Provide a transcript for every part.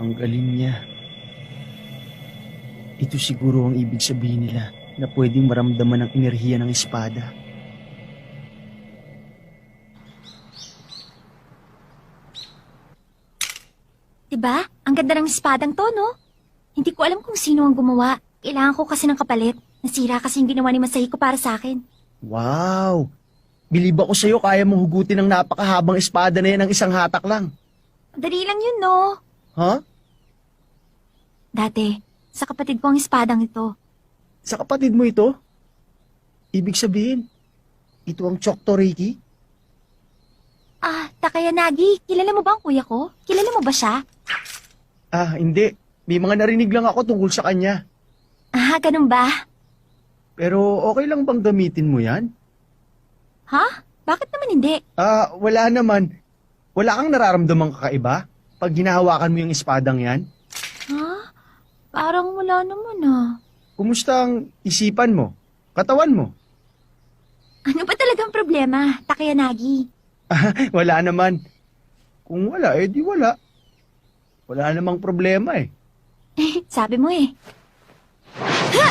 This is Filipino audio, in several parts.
Ang galing niya. Ito siguro ang ibig sabihin nila na pwedeng maramdaman ang enerhiya ng espada. Diba? Ang ganda ng espadang to, no? Hindi ko alam kung sino ang gumawa. Kailangan ko kasi ng kapalit. Nasira kasi yung ginawa ni Masahiko para sa akin. Wow! Bilib ako sa'yo, kaya mong hugutin ang napakahabang espada na yan ng isang hatak lang. Dali lang yun, no? Ha? Dati, sa kapatid ko ang espadang ito. Sa kapatid mo ito? Ibig sabihin, ito ang Chokto Reiki? Ah, Takayanagi, kilala mo ba ang kuya ko? Kilala mo ba siya? Ah, hindi. May mga narinig lang ako tungkol sa kanya. Ah, ganun ba? Pero okay lang bang gamitin mo yan? Ha? Bakit naman hindi? Ah, wala naman. Wala kang nararamdamang kakaiba pag hinahawakan mo yung espadang yan? Ha? Parang wala naman ah. Kumusta ang isipan mo? Katawan mo? Ano ba talagang problema, Takayanagi? Ah, wala naman. Kung wala, eh di wala. Wala namang problema eh. Sabi mo eh. Ha!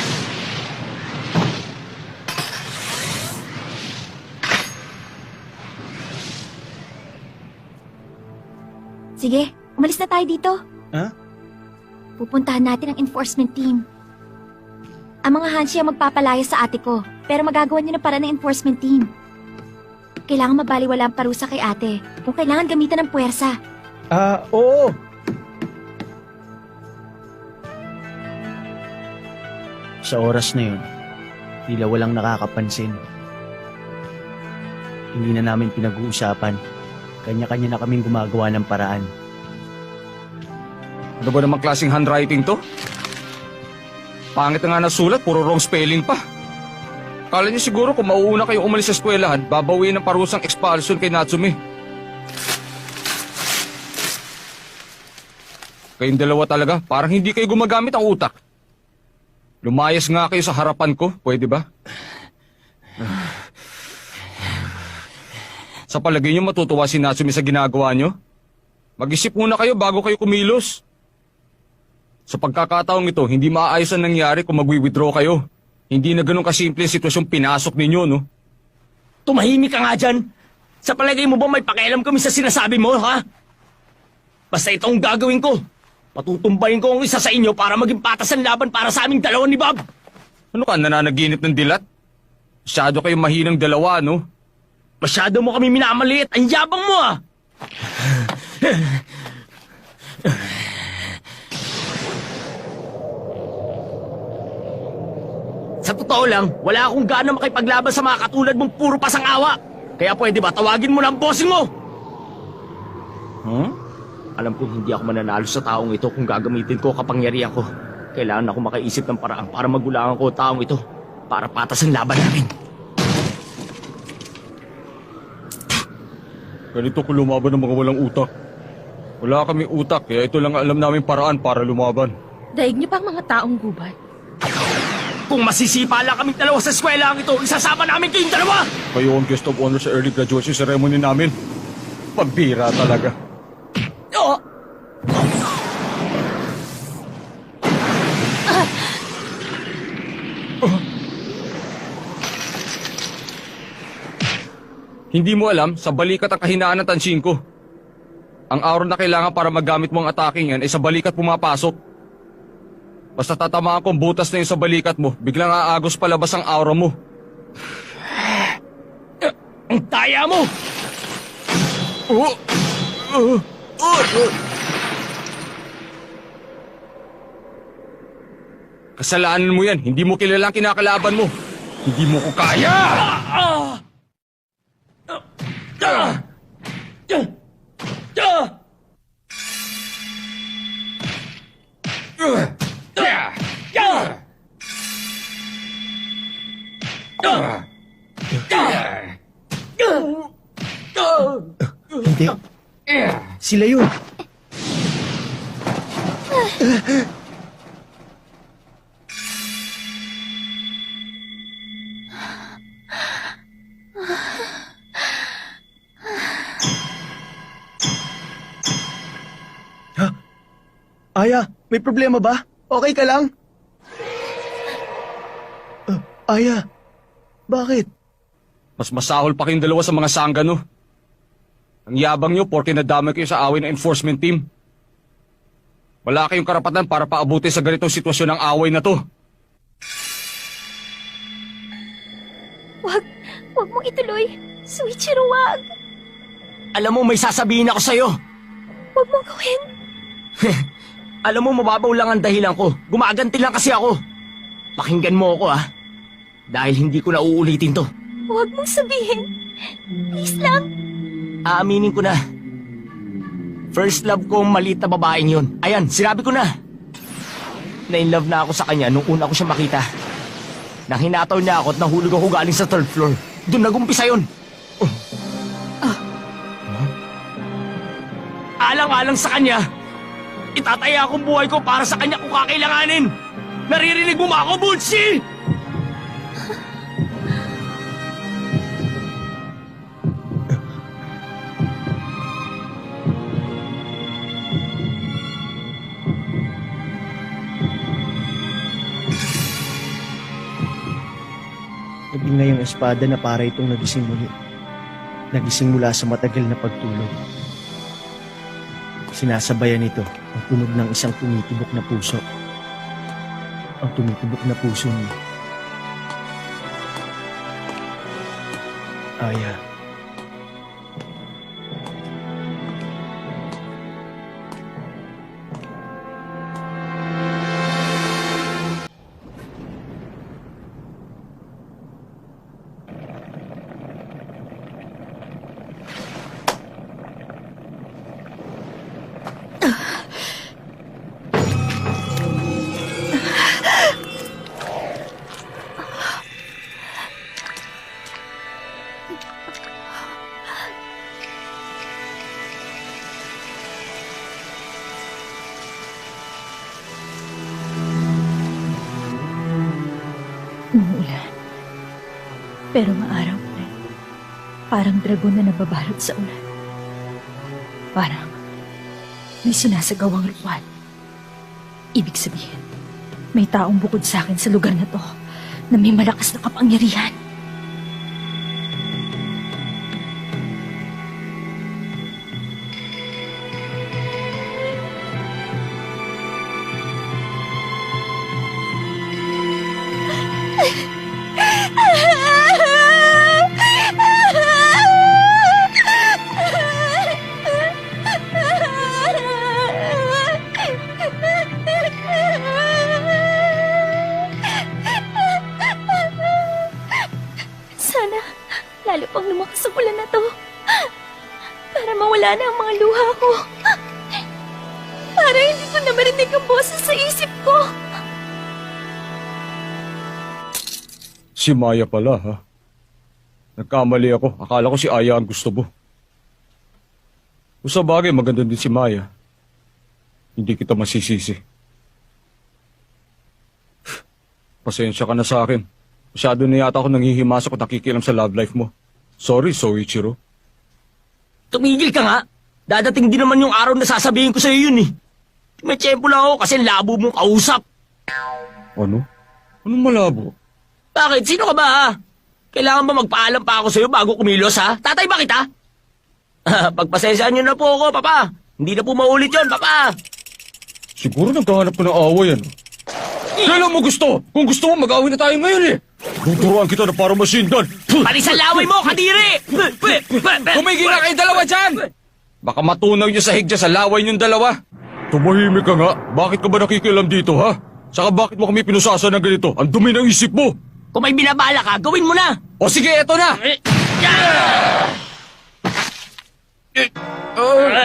Sige, umalis na tayo dito. Ha? Pupuntahan natin ang enforcement team. Ang mga Hanshi ang magpapalaya sa ate ko, pero magagawa niyo na para ng enforcement team. Kailangan mabaliwala ang parusa kay ate kung kailangan gamitan ng puwersa. Ah, oo. Sa oras na yun, tila walang nakakapansin. Hindi na namin pinag-uusapan. Kanya-kanya na kaming gumagawa ng paraan. Ano ba namang klaseng handwriting to? Pangit na nga nasulat, puro wrong spelling pa. Kala niyo siguro kung mauuna kayong umalis sa eskwelahan, babawiin ng parusang expulsion kay Natsume. Kayong dalawa talaga, parang hindi kayo gumagamit ang utak. Lumayas nga kayo sa harapan ko, pwede ba? Sa palagay niyo matutuwa si Natsume sa ginagawa niyo? Mag-isip muna kayo bago kayo kumilos. Sa pagkakataong ito, hindi maayos ang nangyari kung magwi-withdraw kayo. Hindi na ganun kasimple ang sitwasyong pinasok ninyo, no? Tumahimik ka nga dyan. Sa palagay mo ba may pakialam kami sa sinasabi mo, ha? Basta itong gagawin ko. Patutumbayin ko ang isa sa inyo para maging patas ang laban para sa aming dalawa ni Bob. Ano ka, nananaginip ng dilat? Masyado kayong mahinang dalawa, no? Masyado mo kami minamaliit. Ang yabang mo, ah! Sa totoo lang, wala akong gana makipaglaban sa mga katulad mong puro pasang-awa. Kaya pwede ba tawagin mo na ang bossing mo? Alam ko hindi ako mananalo sa taong ito kung gagamitin ko kapangyarihan ko. Kailangan ako makaisip ng paraan para magulangan ko ang taong ito para patas ang laban namin. Ganito kung lumaban ng mga walang utak. Wala kami utak, kaya ito lang alam namin paraan para lumaban. Daig niyo pa ang mga taong gubat. Kung masisipa lang kaming dalawa sa eskwela ang ito, isasama namin kayong dalawa! Kayo ang guest of honor sa early graduation ceremony namin. Pambira talaga. Oh! Hindi mo alam, sa balikat ang kahinaan ng tansing ko. Ang aura na kailangan para magamit mo ang ataking yan ay sa balikat pumapasok. Basta tatamaan ko ang butas na yun sa balikat mo, biglang aagos palabas ang aura mo. Ang daya mo! Kasalanan mo yan, hindi mo kilala ang kinakalaban mo. Hindi mo ko kaya! Hindi. Sila yun. Aya, may problema ba? Okay ka lang? Aya, bakit? Mas masahol pa kayong dalawa sa mga sanggano. Ang yabang nyo porke nadamay kayo sa away ng enforcement team. Wala kayong karapatan para paabuti sa ganitong sitwasyon ng away na to. Wag mong ituloy. Suichiro, wag. Alam mo, may sasabihin ako sa'yo. Wag mong gawin. Alam mo, mababaw lang ang dahilan ko. Gumaganti lang kasi ako. Pakinggan mo ako, ah. Dahil hindi ko na uulitin to. Wag mong sabihin. Please lang. Aaminin ko na. First love ko ang maliit na babaeng yun. Ayan, sinabi ko na. Na-in-love na ako sa kanya nung una ko siya makita. Nang hinataw niya ako at nahulog ako galing sa third floor. Doon nagumpisa yun. Alang-alang sa kanya, itataya akong buhay ko para sa kanya kung kakailanganin. Naririnig mo ba ako, Butchie? Naging na yung espada na para itong nagising muli. Nagising mula sa matagal na pagtulog. Sinasabayan nito ang tunog ng isang tumitibok na puso. Ang tumitibok na puso ni Aya. Umuulan. Pero maaraw pa rin. Parang dragon na nababalot sa ulan. Parang may sinasagawang ritual. Ibig sabihin, may taong bukod sa akin sa lugar na to na may malakas na kapangyarihan. Sana, lalo pang lumakas ang ulan na to. Para mawala na ang mga luha ko. Para hindi ko na marinig ang boses sa isip ko. Si Maya pala, ha? Nagkamali ako. Akala ko si Aya ang gusto mo. Kung sa bagay, maganda din si Maya. Hindi kita masisisi. Pasensya ka na sa akin. Masyado na yata ako nangihimasok at nakikialam sa love life mo. Sorry, Soichiro. Tumigil ka nga. Dadating din naman yung araw na sasabihin ko sa'yo yun eh. May tiyempo lang ako kasi labo mong kausap. Ano? Anong malabo? Bakit? Sino ka ba ha? Kailangan ba magpaalam pa ako sa'yo bago kumilos ha? Tatay ba kita? Pagpasensyaan niyo na po ako, Papa. Hindi na po maulit yon, Papa. Siguro nagkahanap ko ng away, ano? Kailan mo gusto? Kung gusto mo, mag-away na tayo ngayon eh. Tuturuan kita na para masindan. Palisan laway mo, kadiri! Tumigil na kayo dalawa dyan! Baka matunaw niyo sa higdya sa laway niyong dalawa. Tumahimik ka nga. Bakit ka ba nakikialam dito, ha? Saka bakit mo kami pinusasa ng ganito? Ang dumi ng isip mo. Kung may binabala ka, gawin mo na! O sige, eto na!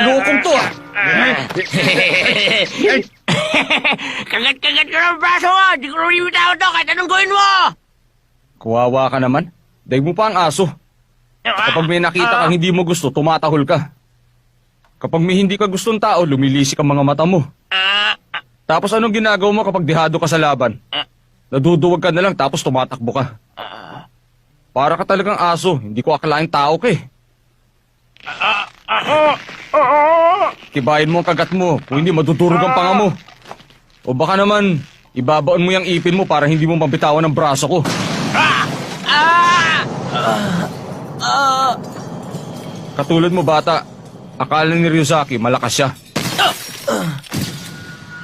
Lokong to, ah! Kagat-kagat ka ng braso mo! Di ko rin bitaw to kahit anong gawin mo! Kuwawa ka naman. Daig mo pa ang aso. Kapag may nakita kang hindi mo gusto, tumatahol ka. Kapag may hindi ka gustong tao, lumilisik ang mga mata mo. Tapos anong ginagawa mo kapag dihado ka sa laban? Naduduwag ka na lang tapos tumatakbo ka. Para ka talagang aso, hindi ko akalaing tao ka eh. Tibayin mo ang kagat mo, kung hindi madudurog ang panga mo. O baka naman, ibabaon mo yung ipin mo para hindi mo mabitawan ang braso ko. Katulad mo bata, akala ni Ryuzaki malakas siya.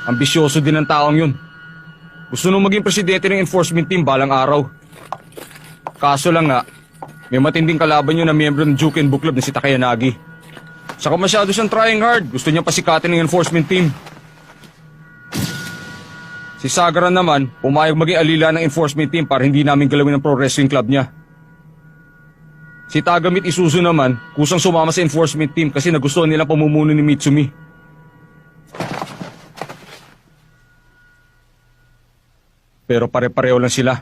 Ambisyoso din ang taong yun. Gusto nung maging presidente ng enforcement team balang araw. Kaso lang nga, may matinding kalaban yun na miyembro ng Juken Book Club na si Takayanagi. Saka masyado siyang trying hard, gusto niya pasikatin ng enforcement team. Si Sagaran naman, pumayag maging alila ng enforcement team para hindi namin galawin ang pro wrestling club niya. Si Tagamit Isuzu naman, kusang sumama sa enforcement team kasi nagustuhan nilang pamumuno ni Mitsumi. Pero pare-pareho lang sila.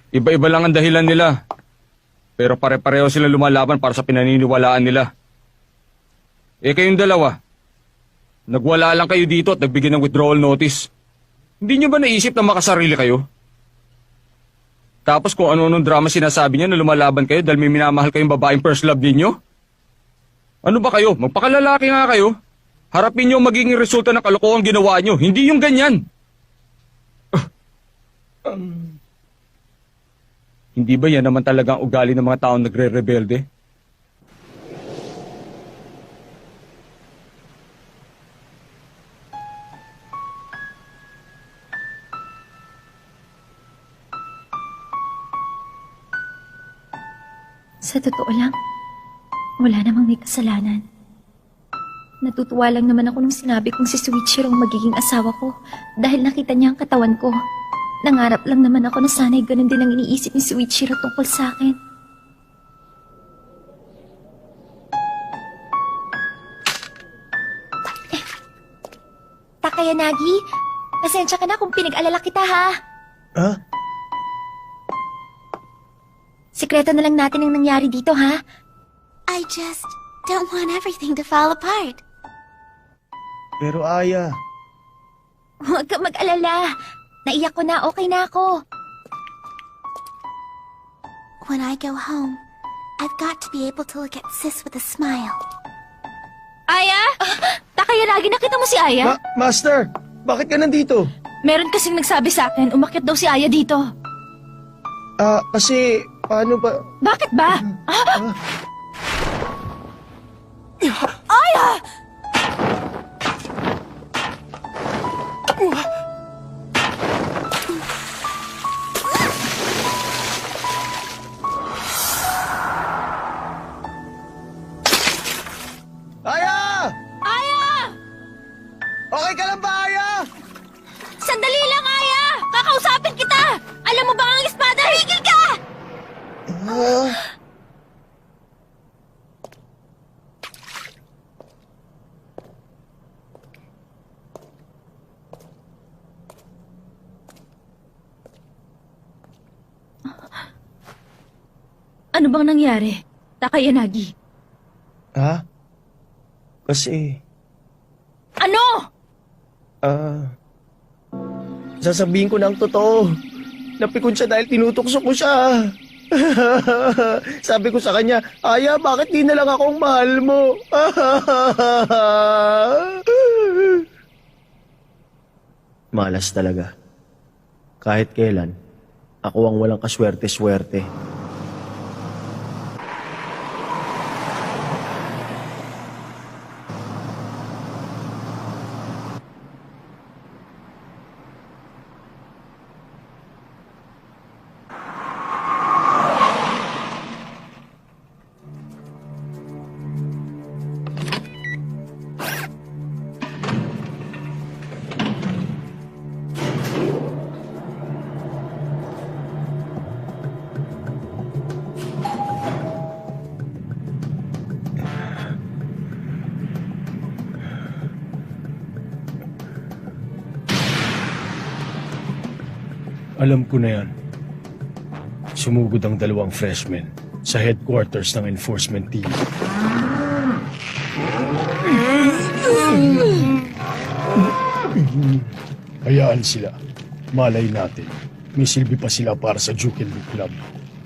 Iba-iba lang ang dahilan nila. Pero pare-pareho sila lumalaban para sa pinaniniwalaan nila. Eh kayong dalawa, nagwala lang kayo dito at nagbigay ng withdrawal notice. Hindi nyo ba naisip na makasarili kayo? Tapos kung ano-anong drama sinasabi niya na lumalaban kayo dahil may minamahal kayong babaeng first love ninyo? Ano ba kayo? Magpakalalaki nga kayo. Harapin nyo ang magiging resulta ng kalokohan ginawa nyo. Hindi yung ganyan. Hindi ba yan naman talaga ang ugali ng mga taong nagre-rebelde? Sa totoo lang, wala namang may kasalanan. Natutuwa lang naman ako nung sinabi kong si Suichiro ang magiging asawa ko dahil nakita niya ang katawan ko. Nangarap lang naman ako na sana'y ganun din ang iniisip ni Suichiro tungkol sa akin. Takayanagi, pasensya ka na kung pinag-alala kita ha. Ha? Sikreto na lang natin ang nangyari dito ha. I just don't want everything to fall apart. Pero Aya, Huwag ka mag-alala. Naiyak ko na, okay na ako. When I go home, I've got to be able to look at Sis with a smile. Aya? Takayanagi, nakita mo si Aya? Master, bakit ka nandito? Meron kasing nagsabi sa akin, umakyat daw si Aya dito. Kasi, paano ba? Bakit ba? Aya! Aya! Aya! Okay ka lang ba, Aya? Sandali lang, Aya! Kakausapin kita! Alam mo ba ang espada? Higil ka! Ano bang nangyari? Takayanagi. Ha? Kasi, Ano? sasabihin ko na ang totoo. Napikon siya dahil tinutokso ko siya. Sabi ko sa kanya, Aya, bakit di na lang akong mahal mo? Malas talaga. Kahit kailan, ako ang walang kaswerte-swerte. Alam ko na yan. Sumugod ang dalawang freshmen sa headquarters ng enforcement team. Hayaan sila. Malay natin. May silbi pa sila para sa Juken Book Club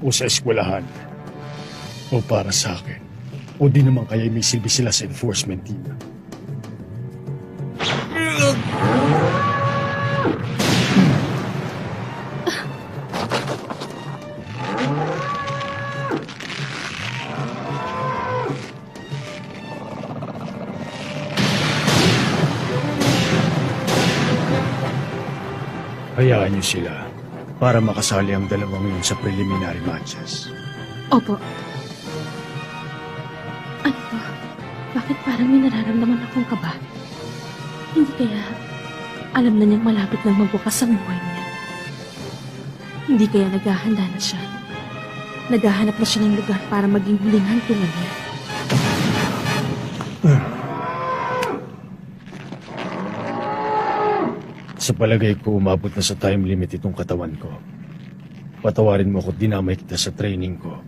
o sa eskwelahan. O para sa akin. O di naman kaya may silbi sila sa enforcement team? Hayaan niyo sila para makasali ang dalawang yun sa preliminary matches. Opo. Ano ba? Bakit parang may nararamdaman akong kaba? Hindi kaya alam na niyang malapit nang magbukas ang buhay niya? Hindi kaya naghahanda na siya? Naghahanap na siya ng lugar para maging huling hantungan niya? Sa palagay ko, umabot na sa time limit itong katawan ko. Patawarin mo ako, dinamay kita sa training ko.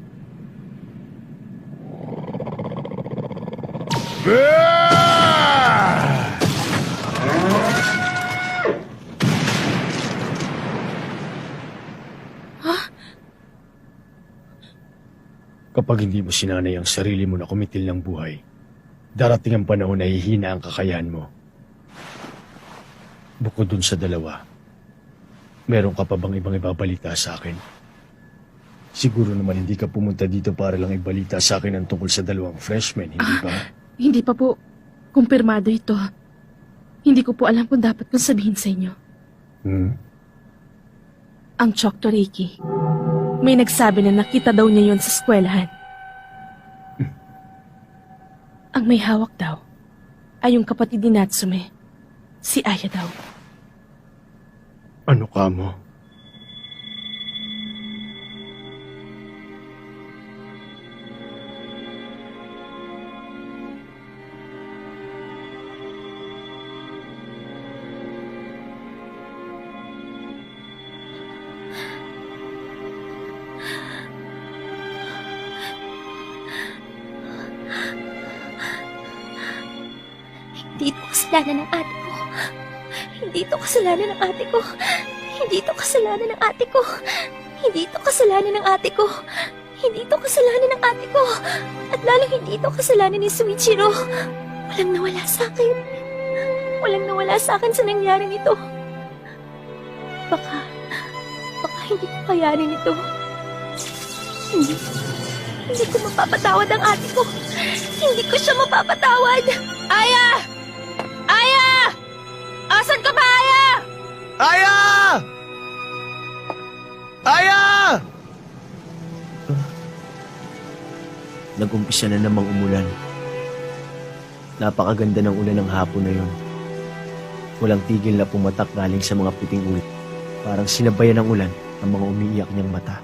Kapag hindi mo sinanay ang sarili mo na kumitil ng buhay, darating ang panahon na hihina ang kakayahan mo. Bukod dun sa dalawa, meron ka pa bang ibang ibabalita sa akin? Siguro naman hindi ka pumunta dito para lang ibalita sa akin ang tungkol sa dalawang freshmen, hindi ba? Hindi pa po. Kumpirmado ito. Hindi ko po alam kung dapat kong sabihin sa inyo. Ang Choctaw Ricky. May nagsabi na nakita daw niya yon sa eskwelahan. Ang may hawak daw ay yung kapatid ni Natsume. Si Aya daw. Ano ka mo? Hindi ito kasalanan ng ate ko. Hindi ito kasalanan ng ate ko. Hindi ito kasalanan ng ate ko. Hindi ito kasalanan ng ate ko. Hindi ito kasalanan ng ate ko. At lalong hindi ito kasalanan ni Suichiro. Walang nawala sa akin. Walang nawala sa akin sa nangyari nito. Baka hindi ko kayanin ito. Hindi ko mapapatawad ang ate ko. Hindi ko siya mapapatawad. Aya! Aya! Asan ka ba, Aya? Aya! Aya! Nag-umpisa na namang umulan. Napakaganda ng ulan ng hapon na yon. Walang tigil na pumatak galing sa mga puting ulit. Parang sinabayan ng ulan ang mga umiiyak niyang mata.